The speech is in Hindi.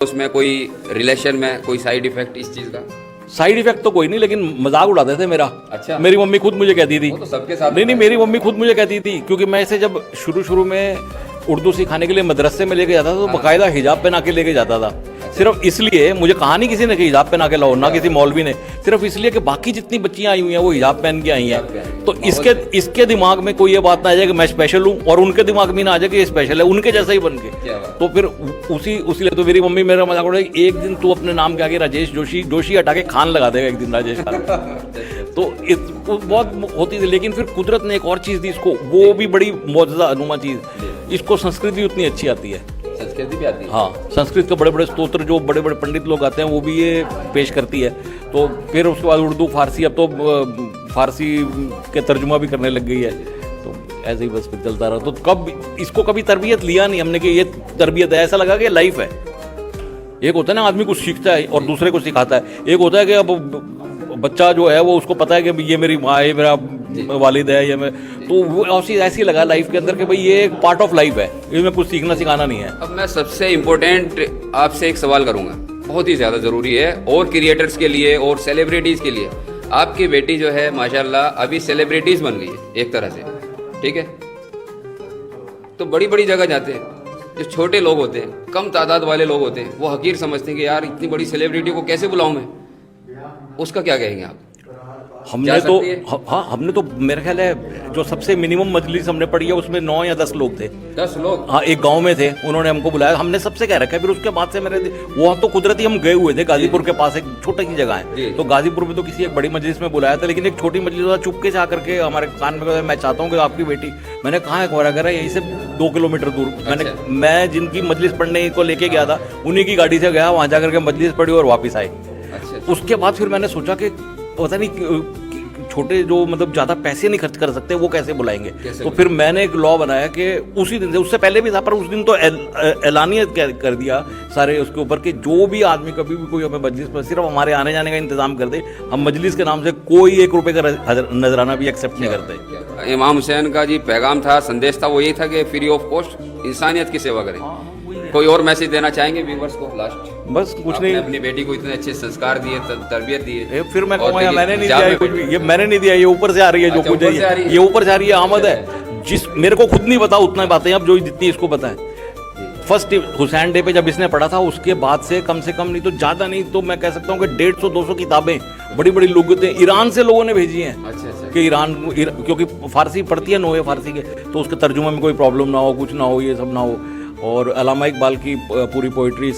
उसमें कोई रिलेशन में कोई साइड इफेक्ट इस चीज का? साइड इफेक्ट तो कोई नहीं, लेकिन मजाक उड़ाते थे मेरा। अच्छा। मेरी मम्मी खुद मुझे कहती थी। वो तो सबके साथ नहीं, मेरी मम्मी खुद मुझे कहती थी, क्योंकि मैं इसे जब शुरू में उर्दू सिखाने के लिए मदरसे में लेके जाता था तो बाकायदा हिजाब पहना के लेके जाता था। सिर्फ इसलिए, मुझे कहा नहीं किसी ने कि हिजाब पहना के लाओ, ना किसी मौलवी ने, सिर्फ इसलिए कि बाकी जितनी बच्चियां आई हुई हैं वो हिजाब पहन के आई हैं। तो इसके दिमाग में कोई ये बात ना आ जाए कि मैं स्पेशल हूँ, और उनके दिमाग में ना आ जाए कि ये स्पेशल है, उनके जैसा ही बन के। तो फिर उसी लिए तो मेरी मम्मी मेरा मजाक उड़ाई, एक दिन तू अपने नाम के आगे राजेश जोशी हटा के खान लगा देगा एक दिन राजेश खान। तो बहुत होती थी। लेकिन फिर कुदरत ने एक और चीज़ दी इसको, वो भी बड़ी मौजूदा अनुमा चीज़, इसको संस्कृत भी उतनी अच्छी आती है। संस्कृति भी आती है? हाँ, संस्कृत के बड़े बड़े स्तोत्र जो बड़े बड़े पंडित लोग आते हैं वो भी ये पेश करती है। तो फिर उसके बाद उर्दू, फारसी, अब तो फारसी के तर्जुमा भी करने लग गई है। तो ऐसे ही बस फिर चलता रहा। तो कभी तरबियत लिया नहीं हमने कि ये तरबियत है, ऐसा लगा कि लाइफ है। एक होता है ना आदमी कुछ सीखता है और दूसरे को सिखाता है, एक होता है कि अब बच्चा जो है वो उसको पता है कि ये मेरी माँ है, मेरा वालिद है, ये मैं, तो वो ऐसी लगा लाइफ के अंदर कि भाई ये एक पार्ट ऑफ लाइफ है, इसमें कुछ सीखना सिखाना नहीं है। अब मैं सबसे इम्पोर्टेंट आपसे एक सवाल करूंगा, बहुत ही ज़्यादा ज़रूरी है, और क्रिएटर्स के लिए और सेलिब्रिटीज़ के लिए। आपकी बेटी जो है माशाल्लाह अभी सेलिब्रिटीज़ बन गई है एक तरह से, ठीक है? तो बड़ी बड़ी जगह जाते हैं, जो छोटे लोग होते हैं, कम तादाद वाले लोग होते हैं, वो हकीर समझते हैं कि यार इतनी बड़ी सेलिब्रिटी को कैसे बुलाऊं मैं, उसका क्या कहेंगे आप? हमने तो मेरा ख्याल है जो सबसे मिनिमम मजलिस हमने पढ़ी है उसमें 9 या 10 लोग थे। 10 लोग? हाँ, एक गांव में थे, उन्होंने हमको बुलाया, हमने सबसे कह रखा है। फिर उसके बाद से वो तो कुदरती हम गए हुए थे, गाजीपुर के पास एक छोटी सी जगह है, तो गाजीपुर में तो किसी एक बड़ी मजलिस में बुलाया था, लेकिन एक छोटी मजलिस चुपके से आकर के हमारे कान में कहा, मैं चाहता हूँ कि आपकी बेटी, मैंने कहा है खोरा करा, यहीं से 2 किलोमीटर दूर। मैं जिनकी मजलिस पढ़ने को लेके गया था उन्हीं की गाड़ी से गया, वहाँ जाकर के मजलिस पढ़ी और वापस आई। उसके बाद फिर मैंने सोचा कि पता नहीं छोटे जो मतलब ज़्यादा पैसे नहीं खर्च कर सकते वो कैसे बुलाएंगे। तो फिर मैंने एक लॉ बनाया कि उसी दिन से, उससे पहले भी था पर उस दिन तो ऐलानियत कर दिया सारे उसके ऊपर कि जो भी आदमी कभी भी कोई हमें मजलिस पर सिर्फ हमारे आने जाने का इंतजाम कर दे, हम मजलिस के नाम से कोई 1 रुपये का नजराना भी एक्सेप्ट नहीं करते। इमाम हुसैन का जी पैगाम था, संदेश था, वो यही था कि फ्री ऑफ कॉस्ट इंसानियत की सेवा करें। कोई और मैसेज देना चाहेंगे व्यूअर्स को लास्ट? बस कुछ नहीं, अपनी बेटी को इतने अच्छे संस्कार दिए, तरबियत दी, फिर मैं कहूँगा मैंने नहीं दिया कुछ भी, ये मैंने नहीं दिया, ये ऊपर से आ रही है जो कुछ है, ये ऊपर से आ रही है, आमद है। जिस मेरे को खुद नहीं पता उतना बातें अब जो जितनी इसको पता है। फर्स्ट हुसैन डे पे जब इसने पढ़ा था उसके बाद से कम नहीं तो ज़्यादा नहीं तो मैं कह सकता हूँ कि 150-200 किताबें बड़ी बड़ी लुगतें ईरान से लोगों ने भेजी हैं। अच्छा। कि ईरान क्योंकि फारसी पढ़ती है, नोए फारसी के, तो उसके तर्जुमे में कोई प्रॉब्लम ना हो, कुछ ना हो, ये सब ना हो। और अल्लामा इकबाल की पूरी पोइट्री